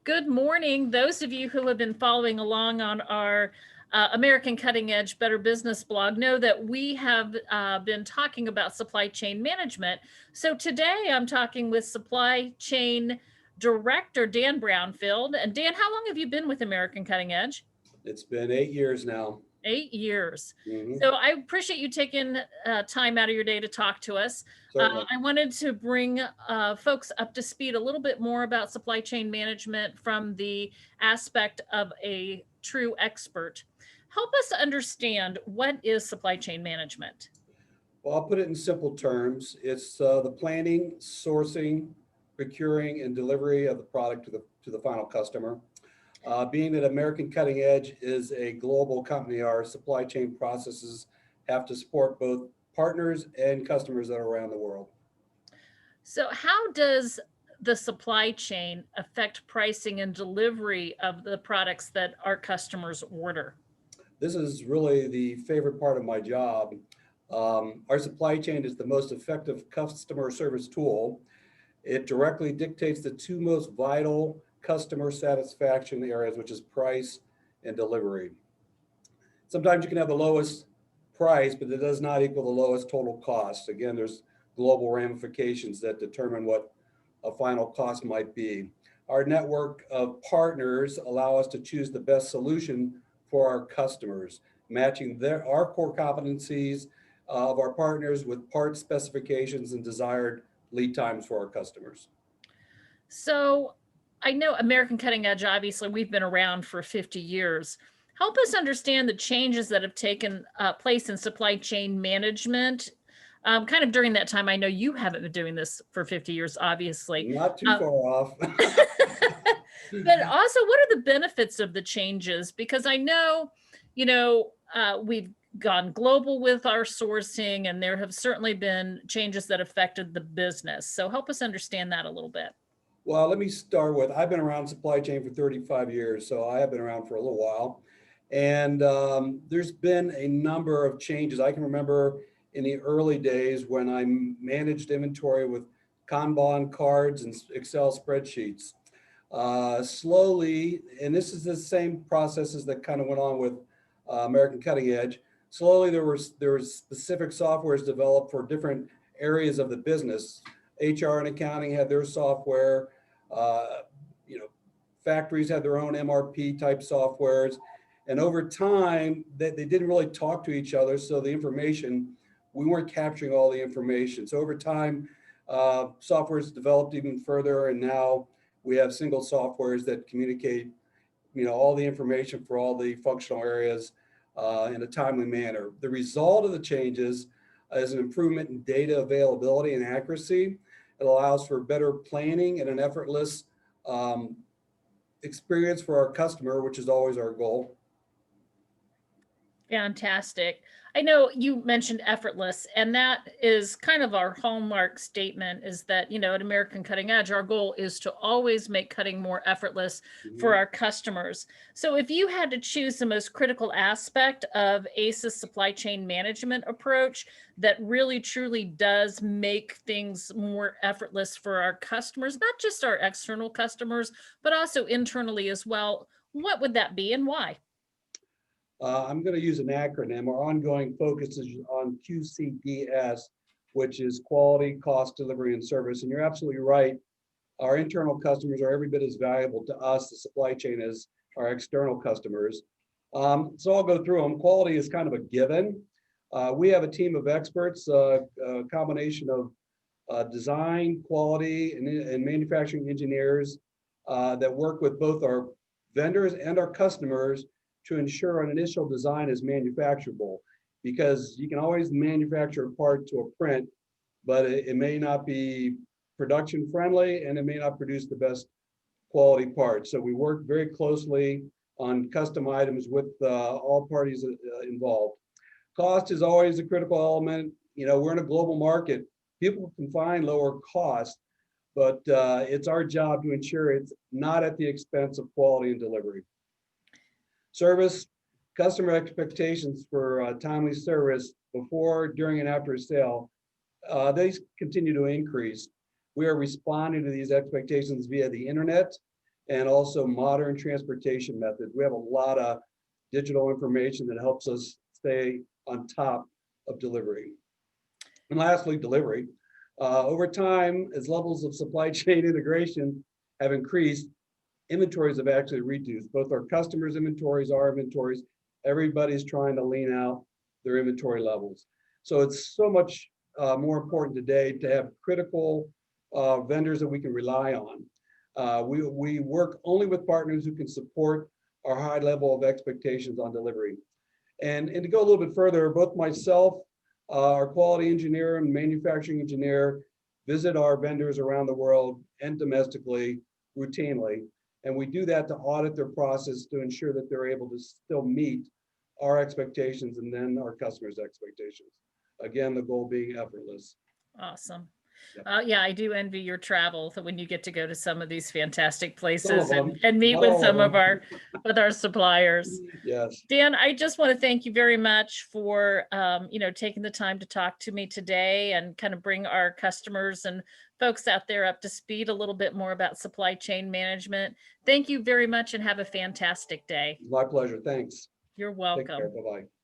Good morning. Those of you who have been following along on our American Cutting Edge Better Business blog know that we have been talking about supply chain management. So today I'm talking with Supply Chain Director Dan Brownfield. And Dan, how long have you been with American Cutting Edge? It's been 8 years now. 8 years. Hmm. So I appreciate you taking time out of your day to talk to us. Certainly. I wanted to bring folks up to speed a little bit more about supply chain management from the aspect of a true expert. Help us understand, what is supply chain management? Well, I'll put it in simple terms. It's the planning, sourcing, procuring, and delivery of the product to the final customer. Being that American Cutting Edge is a global company, our supply chain processes have to support both partners and customers that are around the world. So, how does the supply chain affect pricing and delivery of the products that our customers order? This is really the favorite part of my job. Our supply chain is the most effective customer service tool. It directly dictates the two most vital customer satisfaction areas, which is price and delivery. Sometimes you can have the lowest price, but it does not equal the lowest total cost. Again, there's global ramifications that determine what a final cost might be. Our network of partners allow us to choose the best solution for our customers, matching our core competencies of our partners with part specifications and desired lead times for our customers. So I know American Cutting Edge, obviously, we've been around for 50 years. Help us understand the changes that have taken place in supply chain management. Kind of during that time, I know you haven't been doing this for 50 years, obviously. Not too Uh, far off. but also, what are the benefits of the changes? Because I know, we've gone global with our sourcing, and there have certainly been changes that affected the business. So help us understand that a little bit. Well, let me start with, I've been around supply chain for 35 years, so I have been around for a little while. And there's been a number of changes. I can remember in the early days when I managed inventory with Kanban cards and Excel spreadsheets. Slowly, and this is the same processes that kind of went on with American Cutting Edge. Slowly, there was specific softwares developed for different areas of the business. HR and accounting had their software. Uh, you know, Factories had their own MRP type softwares, and over time, they didn't really talk to each other. So the information, we weren't capturing all the information. So over time, software's developed even further, and now we have single softwares that communicate, all the information for all the functional areas in a timely manner. The result of the changes is an improvement in data availability and accuracy. It allows for better planning and an effortless experience for our customer, which is always our goal. Fantastic. I know you mentioned effortless, and that is kind of our hallmark statement, is that, at American Cutting Edge, our goal is to always make cutting more effortless for Mhm. our customers. So if you had to choose the most critical aspect of ACE's supply chain management approach that really truly does make things more effortless for our customers, not just our external customers, but also internally as well, what would that be and why? I'm going to use an acronym. Our ongoing focus is on QCDS, which is quality, cost, delivery, and service. And you're absolutely right. Our internal customers are every bit as valuable to us, the supply chain, as our external customers. So I'll go through them. Quality is kind of a given. We have a team of experts, a combination of design, quality, and manufacturing engineers that work with both our vendors and our customers to ensure an initial design is manufacturable, because you can always manufacture a part to a print, but it may not be production friendly and it may not produce the best quality parts. So we work very closely on custom items with all parties involved. Cost is always a critical element. We're in a global market. People can find lower cost, but it's our job to ensure it's not at the expense of quality and delivery. Service, customer expectations for timely service before, during, and after a sale, they continue to increase. We are responding to these expectations via the internet and also modern transportation methods. We have a lot of digital information that helps us stay on top of delivery. And lastly, delivery. Over time, as levels of supply chain integration have increased, inventories have actually reduced. Both our customers' inventories, our inventories, everybody's trying to lean out their inventory levels. So it's so much more important today to have critical vendors that we can rely on. We work only with partners who can support our high level of expectations on delivery. And to go a little bit further, both myself, our quality engineer and manufacturing engineer visit our vendors around the world and domestically routinely. And we do that to audit their process to ensure that they're able to still meet our expectations and then our customers' expectations. Again, the goal being effortless. Awesome. Yep. Yeah, I do envy your travel when you get to go to some of these fantastic Some of places them, and meet not with all of some of them. our suppliers. Yes. Dan, I just want to thank you very much for taking the time to talk to me today and kind of bring our customers and folks out there up to speed a little bit more about supply chain management. Thank you very much and have a fantastic day. My pleasure. Thanks. You're Take care. welcome. Bye-bye.